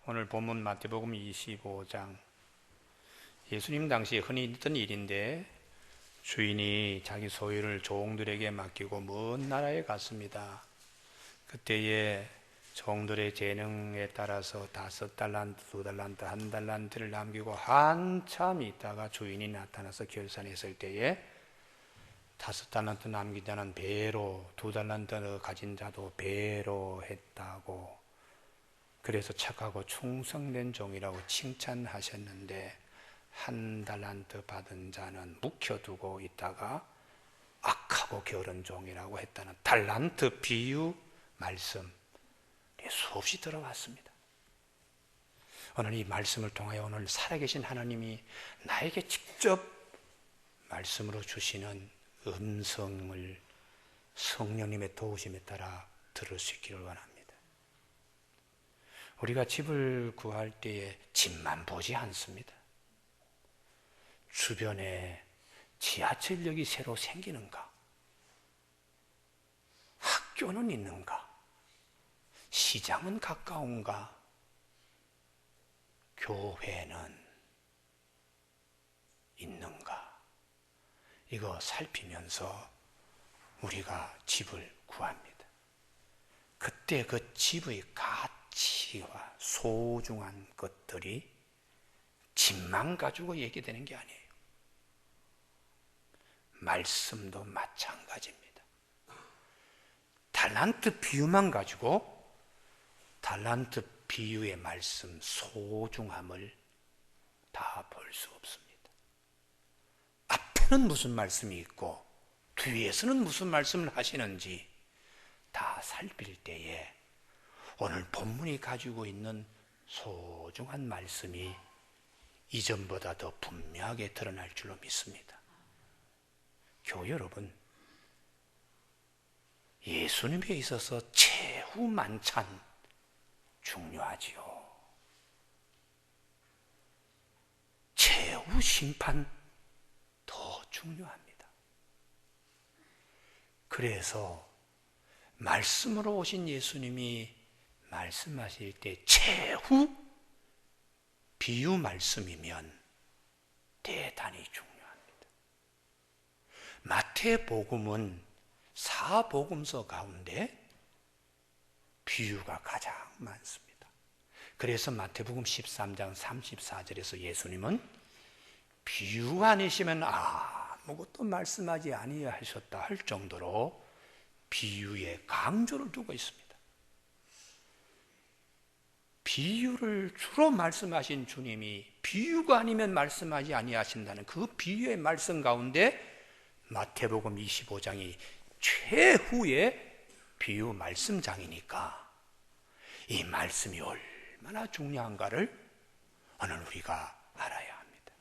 오늘 본문 마태복음 25장. 예수님 당시 흔히 있던 일인데 주인이 자기 소유를 종들에게 맡기고 먼 나라에 갔습니다. 그때에 종들의 재능에 따라서 5달란트, 2달란트, 1달란트를 남기고 한참 있다가 주인이 나타나서 결산했을 때에 5달란트 남긴 자는 배로, 2달란트 가진 자도 배로 했다고, 그래서 착하고 충성된 종이라고 칭찬하셨는데 1달란트 받은 자는 묵혀두고 있다가 악하고 게으른 종이라고 했다는 달란트 비유 말씀 수없이 들어왔습니다. 오늘 이 말씀을 통하여 오늘 살아계신 하나님이 나에게 직접 말씀으로 주시는 음성을 성령님의 도우심에 따라 들을 수 있기를 원합니다. 우리가 집을 구할 때에 집만 보지 않습니다. 주변에 지하철역이 새로 생기는가? 학교는 있는가? 시장은 가까운가? 교회는 있는가? 이거 살피면서 우리가 집을 구합니다. 그때 그 집의 가치와 소중한 것들이 집만 가지고 얘기되는 게 아니에요. 말씀도 마찬가지입니다. 달란트 비유만 가지고 달란트 비유의 말씀 소중함을 다 볼 수 없습니다. 앞에는 무슨 말씀이 있고 뒤에서는 무슨 말씀을 하시는지 다 살필 때에 오늘 본문이 가지고 있는 소중한 말씀이 이전보다 더 분명하게 드러날 줄로 믿습니다. 교회 여러분, 예수님에 있어서 최후 만찬 중요하지요. 최후 심판 더 중요합니다. 그래서 말씀으로 오신 예수님이 말씀하실 때 최후 비유 말씀이면 대단히 중요합니다. 마태복음은 4복음서 가운데 비유가 가장 많습니다. 그래서 마태복음 13장 34절에서 예수님은 비유 아니시면 아무것도 말씀하지 아니하셨다 할 정도로 비유에 강조를 두고 있습니다. 비유를 주로 말씀하신 주님이 비유가 아니면 말씀하지 아니하신다는 그 비유의 말씀 가운데 마태복음 25장이 최후의 비유 말씀장이니까 이 말씀이 얼마나 중요한가를 오늘 우리가 알아야 합니다.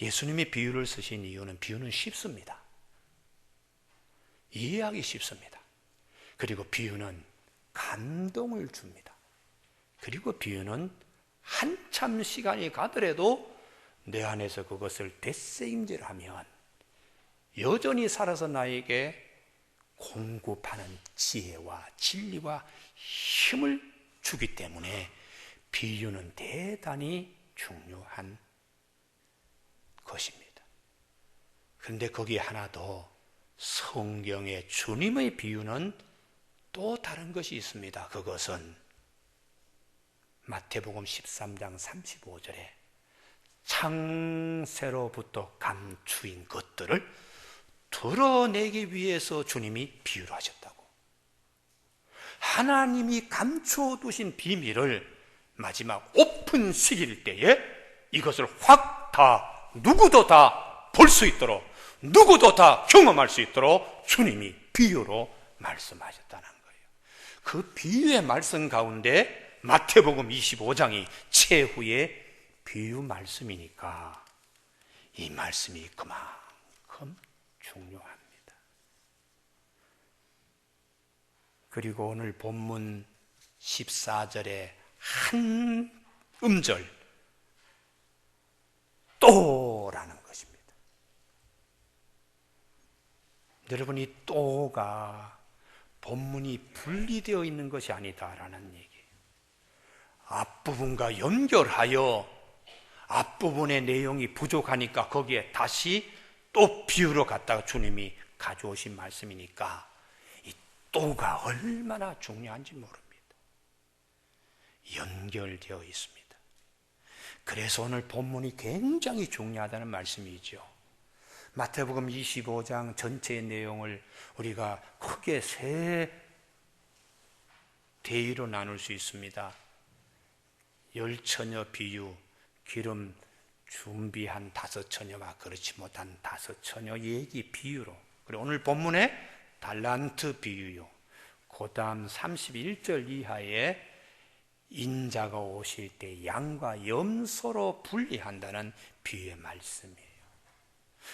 예수님이 비유를 쓰신 이유는 비유는 쉽습니다. 이해하기 쉽습니다. 그리고 비유는 감동을 줍니다. 그리고 비유는 한참 시간이 가더라도 내 안에서 그것을 되새김질하면 여전히 살아서 나에게 공급하는 지혜와 진리와 힘을 주기 때문에 비유는 대단히 중요한 것입니다. 그런데 거기에 하나 더 성경의 주님의 비유는 또 다른 것이 있습니다. 그것은 마태복음 13장 35절에 창세로부터 감추인 것들을 드러내기 위해서 주님이 비유를 하셨다고. 하나님이 감춰두신 비밀을 마지막 오픈 시킬 때에 이것을 확 다 누구도 다 볼 수 있도록, 누구도 다 경험할 수 있도록 주님이 비유로 말씀하셨다는 거예요. 그 비유의 말씀 가운데 마태복음 25장이 최후의 비유 말씀이니까 이 말씀이 그만큼 중요합니다. 그리고 오늘 본문 14절에 한 음절 또라는 것입니다. 여러분, 이 또가 본문이 분리되어 있는 것이 아니다라는 얘기예요. 앞부분과 연결하여 앞부분의 내용이 부족하니까 거기에 다시 또 비유로 갖다가 주님이 가져오신 말씀이니까 이 또가 얼마나 중요한지 모릅니다. 연결되어 있습니다. 그래서 오늘 본문이 굉장히 중요하다는 말씀이죠. 마태복음 25장 전체의 내용을 우리가 크게 세 대의로 나눌 수 있습니다. 열처녀 비유, 기름 준비한 5처녀와 그렇지 못한 5처녀 얘기 비유로, 그리고 오늘 본문에 달란트 비유요, 그 다음 31절 이하에 인자가 오실 때 양과 염소로 분리한다는 비유의 말씀이에요.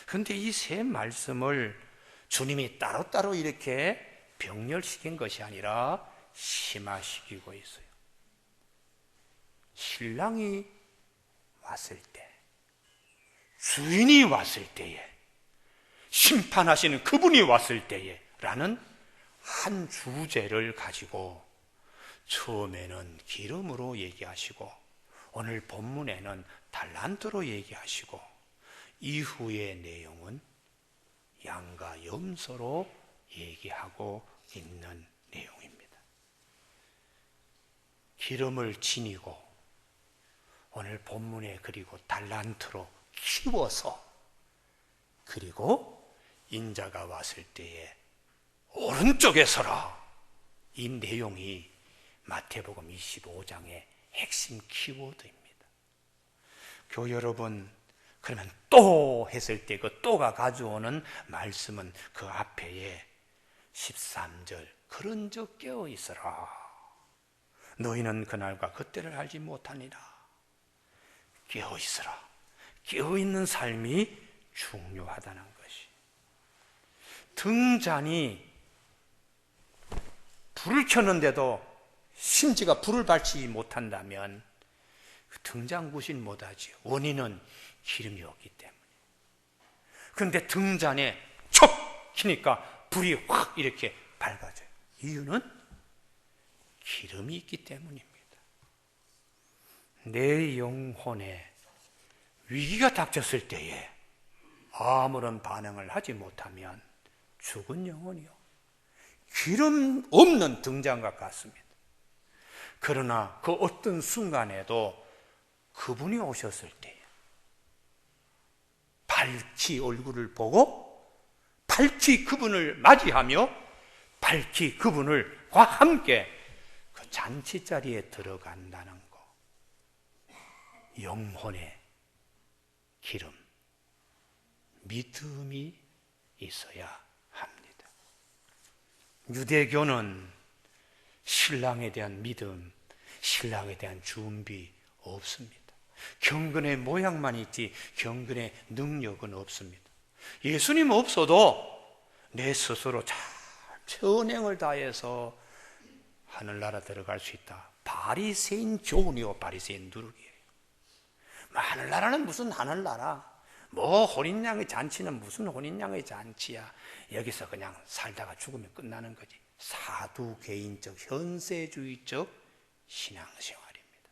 그런데 이 세 말씀을 주님이 따로따로 이렇게 병렬시킨 것이 아니라 심화시키고 있어요. 신랑이 왔을 때, 주인이 왔을 때에, 심판하시는 그분이 왔을 때에 라는 한 주제를 가지고 처음에는 기름으로 얘기하시고 오늘 본문에는 달란트로 얘기하시고 이후의 내용은 양과 염소로 얘기하고 있는 내용입니다. 기름을 지니고 오늘 본문에 그리고 달란트로 키워서 그리고 인자가 왔을 때에 오른쪽에 서라, 이 내용이 마태복음 25장의 핵심 키워드입니다. 교회 여러분, 그러면 또 했을 때 그 또가 가져오는 말씀은 그 앞에 13절 그런 적 깨어 있어라. 너희는 그날과 그때를 알지 못하니라. 깨어 있어라. 깨어 있는 삶이 중요하다는 것이. 등잔이 불을 켰는데도 심지가 불을 밝히지 못한다면 그 등잔 구신 못하지요. 원인은 기름이 없기 때문에. 그런데 등잔에 촉 키니까 불이 확 이렇게 밝아져요. 이유는 기름이 있기 때문입니다. 내 영혼에 위기가 닥쳤을 때에 아무런 반응을 하지 못하면 죽은 영혼이요, 기름 없는 등잔과 같습니다. 그러나 그 어떤 순간에도 그분이 오셨을 때 밝히 얼굴을 보고 밝히 그분을 맞이하며 밝히 그분과 함께 그 잔치자리에 들어간다는 거. 영혼의 기름, 믿음이 있어야 합니다. 유대교는 신랑에 대한 믿음, 신랑에 대한 준비 없습니다. 경건의 모양만 있지 경건의 능력은 없습니다. 예수님 없어도 내 스스로 잘 선행을 다해서 하늘나라 들어갈 수 있다. 바리새인 교훈이요, 바리새인 누룩이에요. 하늘나라는 무슨 하늘나라, 뭐 혼인양의 잔치는 무슨 혼인양의 잔치야. 여기서 그냥 살다가 죽으면 끝나는 거지. 사두개인적 현세주의적 신앙생활입니다.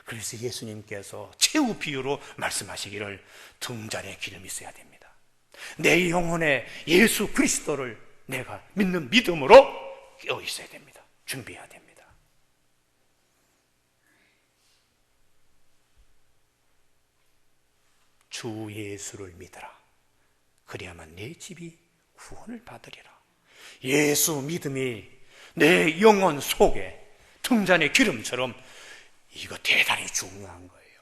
그래서 예수님께서 최후 비유로 말씀하시기를 등잔에 기름이 있어야 됩니다. 내 영혼에 예수 그리스도를 내가 믿는 믿음으로 깨어 있어야 됩니다. 준비해야 됩니다. 주 예수를 믿어라. 그래야만 내 집이 구원을 받으리라. 예수 믿음이 내 영혼 속에 등잔의 기름처럼 이거 대단히 중요한 거예요.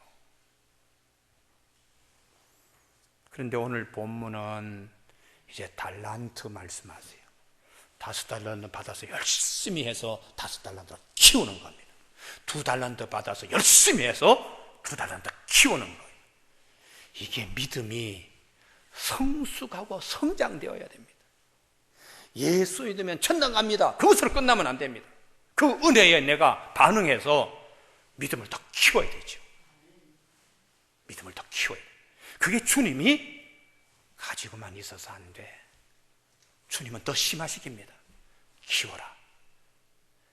그런데 오늘 본문은 이제 달란트 말씀하세요. 5달란트 받아서 열심히 해서 5달란트 키우는 겁니다. 2달란트 받아서 열심히 해서 2달란트 키우는 거예요. 이게 믿음이 성숙하고 성장되어야 됩니다. 예수 믿으면 천당 갑니다. 그것으로 끝나면 안 됩니다. 그 은혜에 내가 반응해서 믿음을 더 키워야 되죠. 믿음을 더 키워야 돼요. 그게 주님이 가지고만 있어서 안 돼. 주님은 더 심화시킵니다. 키워라.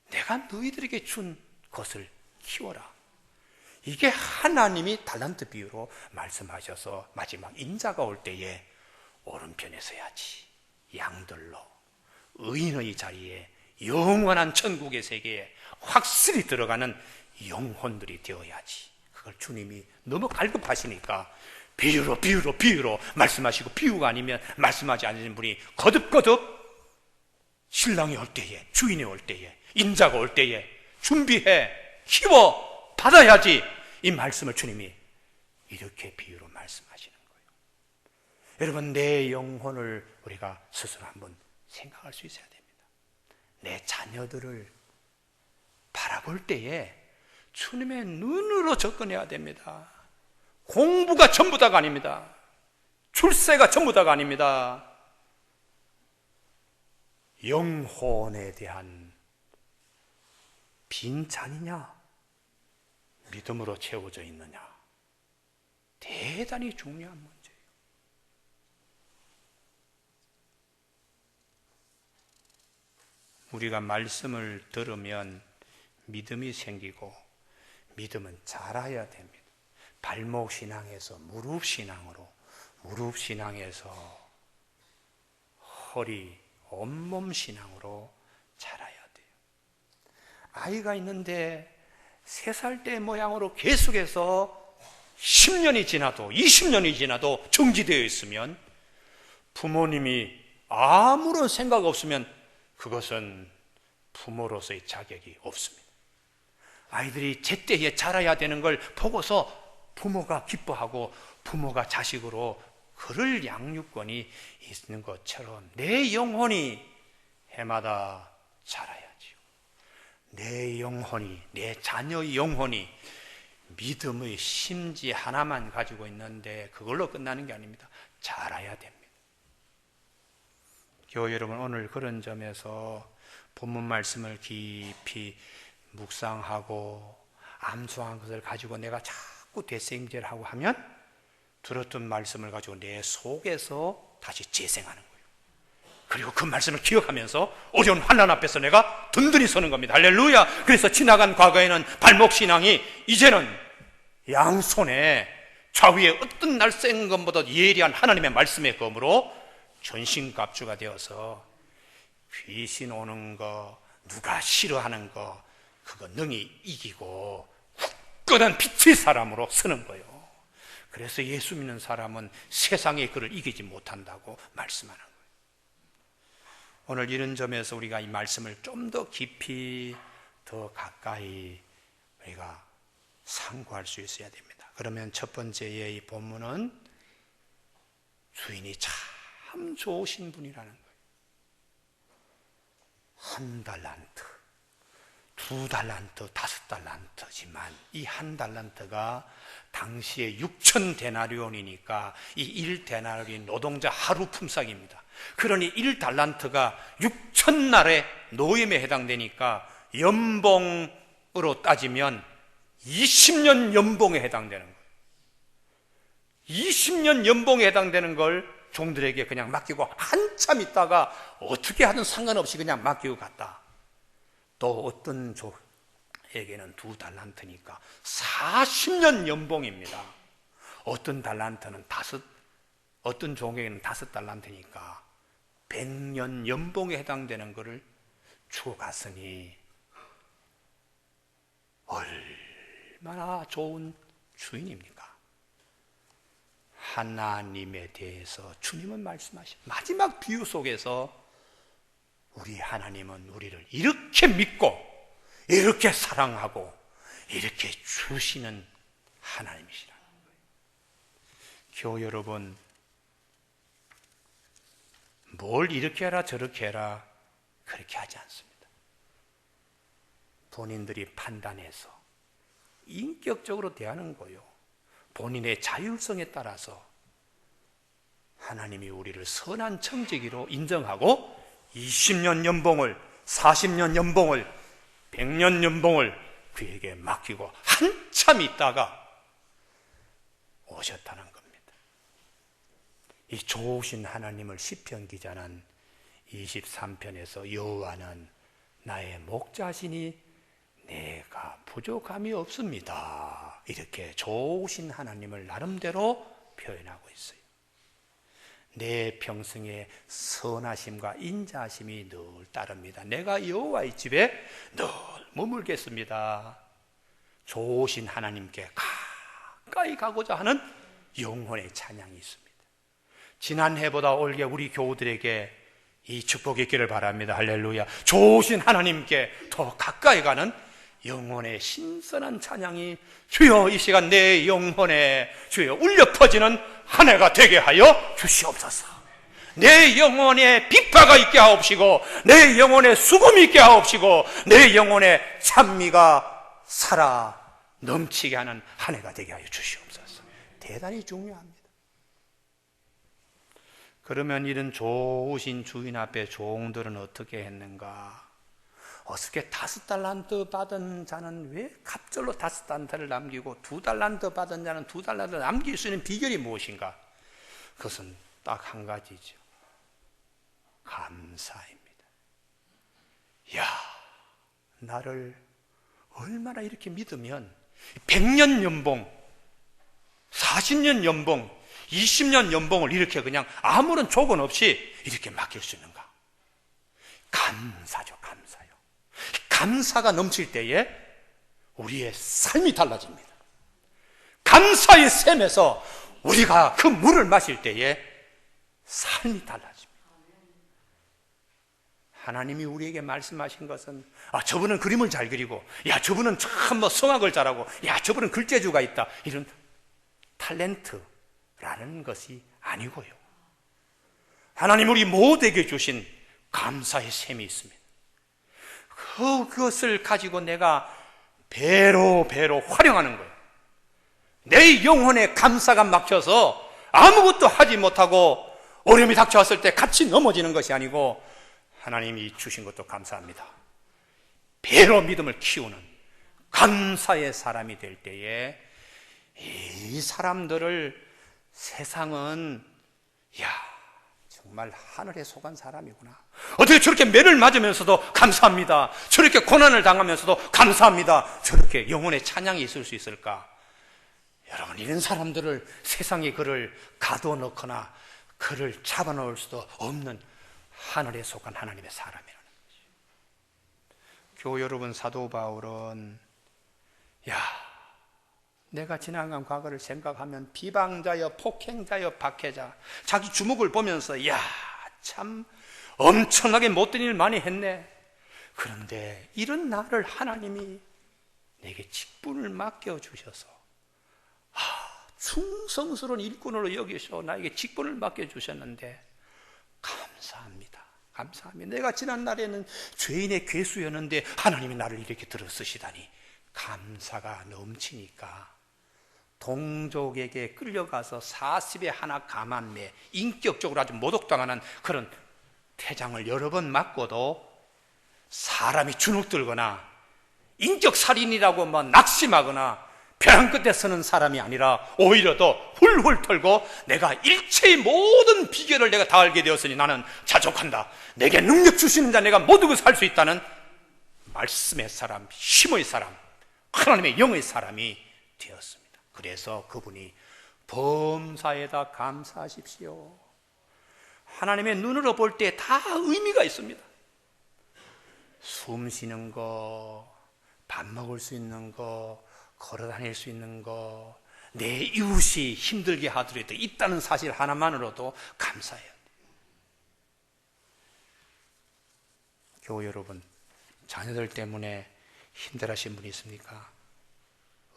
내가 너희들에게 준 것을 키워라. 이게 하나님이 달란트 비유로 말씀하셔서 마지막 인자가 올 때에 오른편에 서야지. 양들로 의인의 자리에 영원한 천국의 세계에 확실히 들어가는 영혼들이 되어야지. 그걸 주님이 너무 갈급하시니까 비유로 말씀하시고, 비유가 아니면 말씀하지 않으신 분이 거듭 신랑이 올 때에, 주인이 올 때에, 인자가 올 때에 준비해, 키워, 받아야지. 이 말씀을 주님이 이렇게 비유로 말씀하시는 거예요. 여러분, 내 영혼을 우리가 스스로 한번 생각할 수 있어야 됩니다. 내 자녀들을 바라볼 때에 주님의 눈으로 접근해야 됩니다. 공부가 전부 다가 아닙니다. 출세가 전부 다가 아닙니다. 영혼에 대한 빈잔이냐, 믿음으로 채워져 있느냐, 대단히 중요한 문제예요. 우리가 말씀을 들으면 믿음이 생기고, 믿음은 자라야 됩니다. 발목 신앙에서 무릎 신앙으로, 무릎 신앙에서 허리, 온몸 신앙으로 자라야 돼요. 아이가 있는데 3살 때 모양으로 계속해서 10년이 지나도 20년이 지나도 정지되어 있으면, 부모님이 아무런 생각 없으면 그것은 부모로서의 자격이 없습니다. 아이들이 제때에 자라야 되는 걸 보고서 부모가 기뻐하고 부모가 자식으로 그럴 양육권이 있는 것처럼 내 영혼이 해마다 자라야지요. 내 영혼이, 내 자녀의 영혼이 믿음의 심지 하나만 가지고 있는데 그걸로 끝나는 게 아닙니다. 자라야 됩니다. 교회 여러분, 오늘 그런 점에서 본문 말씀을 깊이 묵상하고 암송한 것을 가지고 내가 자꾸 되새김질하고 하면 들었던 말씀을 가지고 내 속에서 다시 재생하는 거예요. 그리고 그 말씀을 기억하면서 어려운 환난 앞에서 내가 든든히 서는 겁니다. 할렐루야. 그래서 지나간 과거에는 발목신앙이 이제는 양손에 좌위에 어떤 날쌘 것보다 예리한 하나님의 말씀의 검으로 전신갑주가 되어서 귀신 오는 거, 누가 싫어하는 거, 그거 능히 이기고 굳건한 빛의 사람으로 서는 거예요. 그래서 예수 믿는 사람은 세상의 그를 이기지 못한다고 말씀하는 거예요. 오늘 이런 점에서 우리가 이 말씀을 좀 더 깊이, 더 가까이 우리가 상고할 수 있어야 됩니다. 그러면 첫 번째의 이 본문은 주인이 참 좋으신 분이라는 거예요. 1달란트, 2달란트, 5달란트지만 이 1달란트가 당시에 6,000데나리온이니까 이 1데나리온 노동자 하루 품삯입니다. 그러니 1달란트가 6,000날의 노임에 해당되니까 연봉으로 따지면 20년 연봉에 해당되는 거예요. 20년 연봉에 해당되는 걸 종들에게 그냥 맡기고 한참 있다가 어떻게 하든 상관없이 그냥 맡기고 갔다. 또 어떤 종에게는 2달란트니까 40년 연봉입니다. 어떤 달란트는 어떤 종에게는 5달란트니까 100년 연봉에 해당되는 것을 주고 갔으니 얼마나 좋은 주인입니까? 하나님에 대해서 주님은 말씀하신 마지막 비유 속에서 우리 하나님은 우리를 이렇게 믿고 이렇게 사랑하고 이렇게 주시는 하나님이시라는 거예요. 교회 여러분, 뭘 이렇게 해라 저렇게 해라 그렇게 하지 않습니다. 본인들이 판단해서 인격적으로 대하는 거예요. 본인의 자율성에 따라서 하나님이 우리를 선한 청지기로 인정하고 20년 연봉을, 40년 연봉을, 100년 연봉을 그에게 맡기고 한참 있다가 오셨다는 겁니다. 이 좋으신 하나님을 시편 기자는 23편에서 여호와는 나의 목자시니 내가 부족함이 없습니다. 이렇게 좋으신 하나님을 나름대로 표현하고 있어요. 내 평생에 선하심과 인자하심이 늘 따릅니다. 내가 여호와의 집에 늘 머물겠습니다. 좋으신 하나님께 가까이 가고자 하는 영혼의 찬양이 있습니다. 지난해보다 올해 우리 교우들에게 이 축복이 있기를 바랍니다. 할렐루야. 좋으신 하나님께 더 가까이 가는 영혼의 신선한 찬양이 주여 이 시간 내 영혼에 주여 울려 퍼지는 한 해가 되게 하여 주시옵소서. 내 영혼에 비파가 있게 하옵시고 내 영혼에 수금이 있게 하옵시고 내 영혼에 찬미가 살아 넘치게 하는 한 해가 되게 하여 주시옵소서. 대단히 중요합니다. 그러면 이런 좋으신 주인 앞에 종들은 어떻게 했는가? 어떻게 5달란트 받은 자는 왜 갑절로 5달란트를 남기고 2달란트 받은 자는 2달란트를 남길 수 있는 비결이 무엇인가? 그것은 딱 한 가지죠. 감사입니다. 야, 나를 얼마나 이렇게 믿으면 100년 연봉, 40년 연봉, 20년 연봉을 이렇게 그냥 아무런 조건 없이 이렇게 맡길 수 있는가? 감사죠, 감사요. 감사가 넘칠 때에 우리의 삶이 달라집니다. 감사의 샘에서 우리가 그 물을 마실 때에 삶이 달라집니다. 하나님이 우리에게 말씀하신 것은 저분은 그림을 잘 그리고 저분은 참 성악을 잘하고 저분은 글재주가 있다 이런 탤런트라는 것이 아니고요. 하나님 우리 모두에게 주신 감사의 샘이 있습니다. 그것을 가지고 내가 배로 활용하는 거예요. 내 영혼에 감사가 막혀서 아무것도 하지 못하고 어려움이 닥쳐왔을 때 같이 넘어지는 것이 아니고 하나님이 주신 것도 감사합니다. 배로 믿음을 키우는 감사의 사람이 될 때에 이 사람들을 세상은 정말 하늘에 속한 사람이구나. 어떻게 저렇게 매를 맞으면서도 감사합니다. 저렇게 고난을 당하면서도 감사합니다. 저렇게 영혼의 찬양이 있을 수 있을까? 여러분, 이런 사람들을 세상에 그를 가둬놓거나 그를 잡아놓을 수도 없는 하늘에 속한 하나님의 사람이라는 거죠. 교우 여러분, 사도 바울은 내가 지나간 과거를 생각하면 비방자여 폭행자여 박해자, 자기 주먹을 보면서 참 엄청나게 못된 일 많이 했네. 그런데 이런 나를 하나님이 내게 직분을 맡겨주셔서 충성스러운 일꾼으로 여기셔 나에게 직분을 맡겨주셨는데 감사합니다. 감사합니다. 내가 지난 날에는 죄인의 괴수였는데 하나님이 나를 이렇게 들어 쓰시다니 감사가 넘치니까 동족에게 끌려가서 40에 하나 감한매 인격적으로 아주 모독당하는 그런 태장을 여러 번 맞고도 사람이 주눅들거나 인격 살인이라고 낙심하거나 벼랑 끝에 서는 사람이 아니라 오히려 더 훌훌 털고 내가 일체의 모든 비결을 내가 다 알게 되었으니 나는 자족한다. 내게 능력 주시는 자 내가 모두 그 살 수 있다는 말씀의 사람, 힘의 사람, 하나님의 영의 사람이 되었습니다. 그래서 그분이 범사에다 감사하십시오. 하나님의 눈으로 볼 때 다 의미가 있습니다. 숨 쉬는 거, 밥 먹을 수 있는 거, 걸어 다닐 수 있는 거, 내 이웃이 힘들게 하더라도 있다는 사실 하나만으로도 감사해요. 교우 여러분, 자녀들 때문에 힘들어하신 분이 있습니까?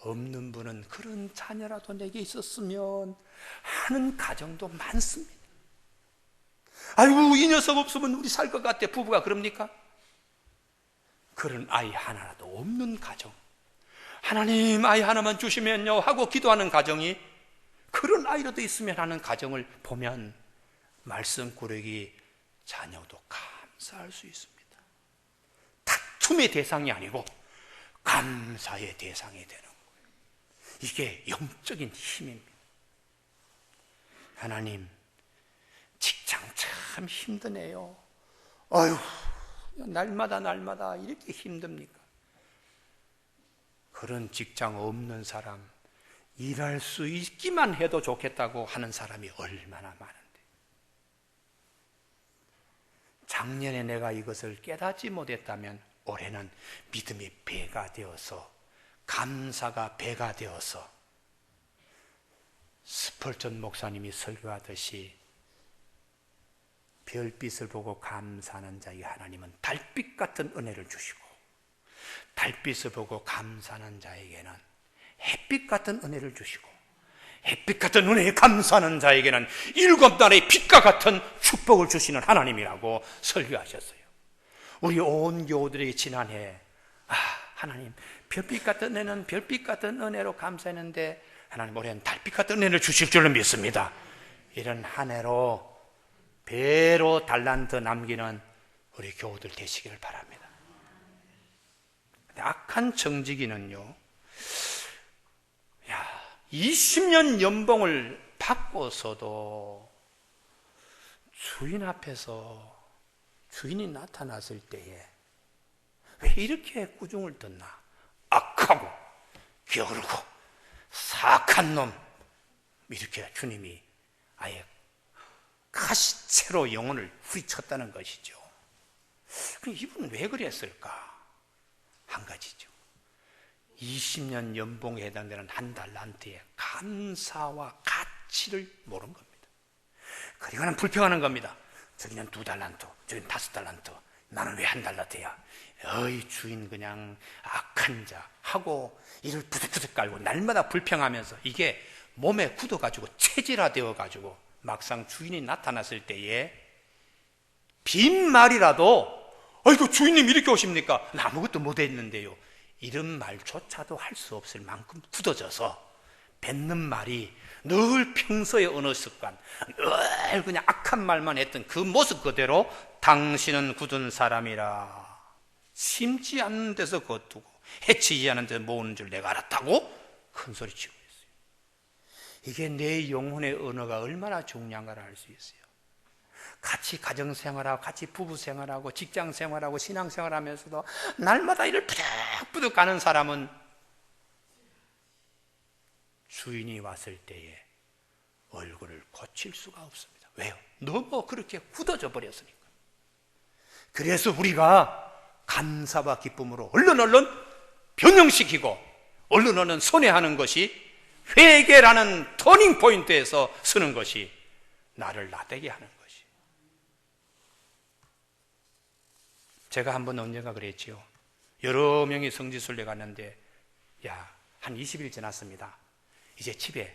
없는 분은 그런 자녀라도 내게 있었으면 하는 가정도 많습니다. 아이고, 이 녀석 없으면 우리 살 것 같아. 부부가 그럽니까? 그런 아이 하나라도 없는 가정, 하나님 아이 하나만 주시면요 하고 기도하는 가정이 그런 아이라도 있으면 하는 가정을 보면 말씀꾸러기 자녀도 감사할 수 있습니다. 다툼의 대상이 아니고 감사의 대상이 되는 거예요. 이게 영적인 힘입니다. 하나님, 직장 참 힘드네요. 아유, 날마다 이렇게 힘듭니까? 그런 직장 없는 사람, 일할 수 있기만 해도 좋겠다고 하는 사람이 얼마나 많은데, 작년에 내가 이것을 깨닫지 못했다면 올해는 믿음이 배가 되어서, 감사가 배가 되어서, 스펄전 목사님이 설교하듯이 별빛을 보고 감사하는 자에게 하나님은 달빛 같은 은혜를 주시고, 달빛을 보고 감사하는 자에게는 햇빛 같은 은혜를 주시고, 햇빛 같은 은혜에 감사하는 자에게는 7날의 빛과 같은 축복을 주시는 하나님이라고 설교하셨어요. 우리 온 교우들에게 지난해 하나님 별빛 같은 은혜는 별빛 같은 은혜로 감사했는데 하나님 올해는 달빛 같은 은혜를 주실 줄로 믿습니다. 이런 한 해로 배로 달란트 남기는 우리 교우들 되시기를 바랍니다. 악한 정직이는요, 20년 연봉을 받고서도 주인 앞에서 주인이 나타났을 때에 왜 이렇게 꾸중을 듣나? 악하고 게으르고 사악한 놈, 이렇게 주님이 아예 가시채로 영혼을 후리쳤다는 것이죠. 그럼 이분은 왜 그랬을까? 한 가지죠. 20년 연봉에 해당되는 한 달란트의 감사와 가치를 모르는 겁니다. 그리고는 불평하는 겁니다. 저기는 2달란트, 저기는 5달란트, 나는 왜 한 달란트야? 어이 주인 그냥 악한 자 하고 이를 부득부득 깔고 날마다 불평하면서 이게 몸에 굳어가지고 체질화되어가지고 막상 주인이 나타났을 때에 빈말이라도 아이고 주인님 이렇게 오십니까? 나 아무것도 못했는데요, 이런 말조차도 할 수 없을 만큼 굳어져서 뱉는 말이 늘 평소의 언어 습관, 늘 그냥 악한 말만 했던 그 모습 그대로 당신은 굳은 사람이라 심지 않는 데서 거두고 해치지 않는 데서 모으는 줄 내가 알았다고 큰소리치고 있어요. 이게 내 영혼의 언어가 얼마나 중요한가를 알 수 있어요. 같이 가정생활하고 같이 부부생활하고 직장생활하고 신앙생활하면서도 날마다 이를 부득부득 가는 사람은 주인이 왔을 때에 얼굴을 고칠 수가 없습니다. 왜요? 너무 그렇게 굳어져 버렸으니까. 그래서 우리가 감사와 기쁨으로 얼른 변형시키고 얼른 손해하는 것이 회개라는 터닝 포인트에서 쓰는 것이 나를 나대게 하는 것이. 제가 한번 언젠가 그랬지요. 여러 명이 성지순례 갔는데 한 20일 지났습니다. 이제 집에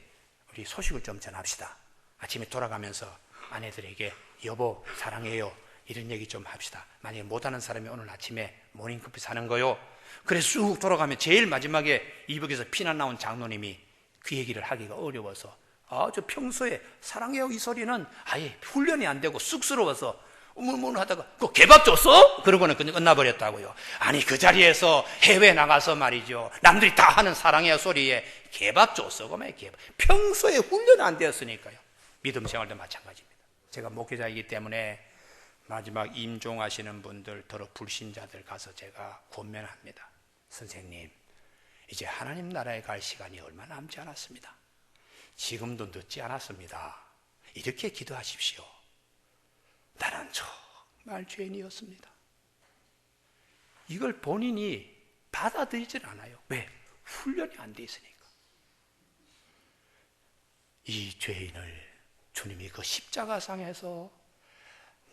우리 소식을 좀 전합시다. 아침에 돌아가면서 아내들에게 여보 사랑해요 이런 얘기 좀 합시다. 만약에 못하는 사람이 오늘 아침에 모닝커피 사는 거요. 그래서 쑥 돌아가면 제일 마지막에 이북에서 피난 나온 장로님이 그 얘기를 하기가 어려워서 저 평소에 사랑해요 이 소리는 아예 훈련이 안 되고 쑥스러워서 하다가 그 개밥 줬어? 그러고는 그냥 끝나버렸다고요. 아니 그 자리에서 해외 나가서 말이죠, 남들이 다 하는 사랑해요 소리에 개밥 줬어? 그러면 개밥. 평소에 훈련 안 되었으니까요. 믿음 생활도 마찬가지입니다. 제가 목회자이기 때문에 마지막 임종하시는 분들, 더러 불신자들 가서 제가 권면합니다. 선생님, 이제 하나님 나라에 갈 시간이 얼마 남지 않았습니다. 지금도 늦지 않았습니다. 이렇게 기도하십시오. 나는 정말 죄인이었습니다. 이걸 본인이 받아들이질 않아요. 왜? 훈련이 안 돼 있으니까. 이 죄인을 주님이 그 십자가상에서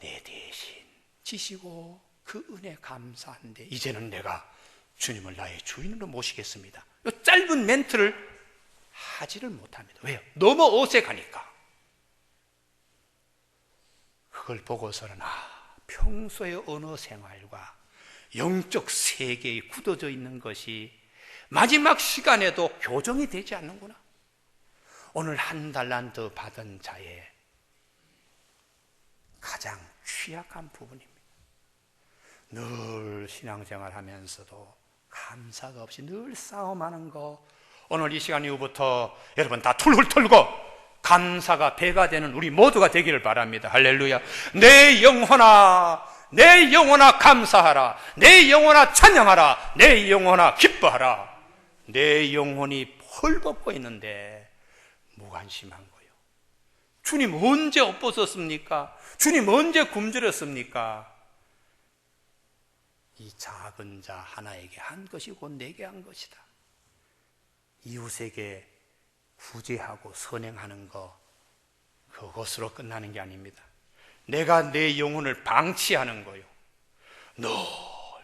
내 대신 지시고 그 은혜 감사한데 이제는 내가 주님을 나의 주인으로 모시겠습니다. 이 짧은 멘트를 하지를 못합니다. 왜요? 너무 어색하니까. 그걸 보고서는 평소의 언어 생활과 영적 세계에 굳어져 있는 것이 마지막 시간에도 교정이 되지 않는구나. 오늘 한 달란트 받은 자의 가장 취약한 부분입니다. 늘 신앙생활 하면서도 감사가 없이 늘 싸움하는 거, 오늘 이 시간 이후부터 여러분 다 툴툴 털고 감사가 배가 되는 우리 모두가 되기를 바랍니다. 할렐루야. 내 영혼아 감사하라. 내 영혼아 찬양하라. 내 영혼아 기뻐하라. 내 영혼이 헐벗고 있는데 무관심한 거예요. 주님 언제 엎어졌습니까? 주님 언제 굶주렸습니까? 이 작은 자 하나에게 한 것이 곧 내게 한 것이다. 이웃에게 구제하고 선행하는 거, 그것으로 끝나는 게 아닙니다. 내가 내 영혼을 방치하는 거요. 늘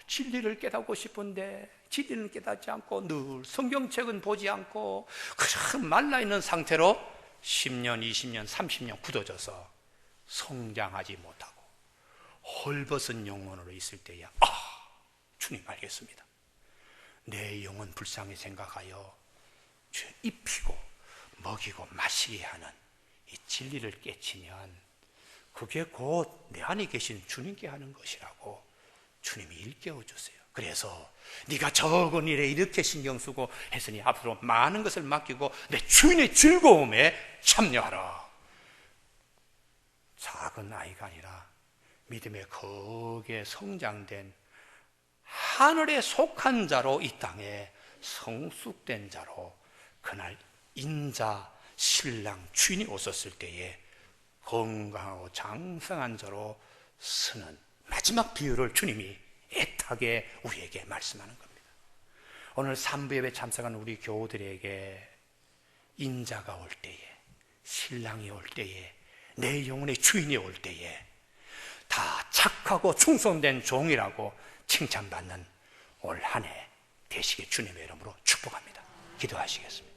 진리를 깨닫고 싶은데 진리는 깨닫지 않고, 늘 성경책은 보지 않고 그냥 말라있는 상태로 10년, 20년, 30년 굳어져서 성장하지 못하고 헐벗은 영혼으로 있을 때야, 주님 알겠습니다. 내 영혼 불쌍히 생각하여 입히고 먹이고 마시게 하는 이 진리를 깨치면 그게 곧 내 안에 계신 주님께 하는 것이라고 주님이 일깨워 주세요. 그래서 네가 적은 일에 이렇게 신경 쓰고 했으니 앞으로 많은 것을 맡기고 내 주인의 즐거움에 참여하라. 작은 아이가 아니라 믿음의 거기에 성장된 하늘에 속한 자로 이 땅에 성숙된 자로 그날 인자 신랑 주인이 오셨을 때에 건강하고 장성한 자로 서는 마지막 비유를 주님이 애타게 우리에게 말씀하는 겁니다. 오늘 3부 예배 참석한 우리 교우들에게 인자가 올 때에, 신랑이 올 때에, 내 영혼의 주인이 올 때에 다 착하고 충성된 종이라고 칭찬받는 올 한 해 되시길 주님의 이름으로 축복합니다. 기도하시겠습니다.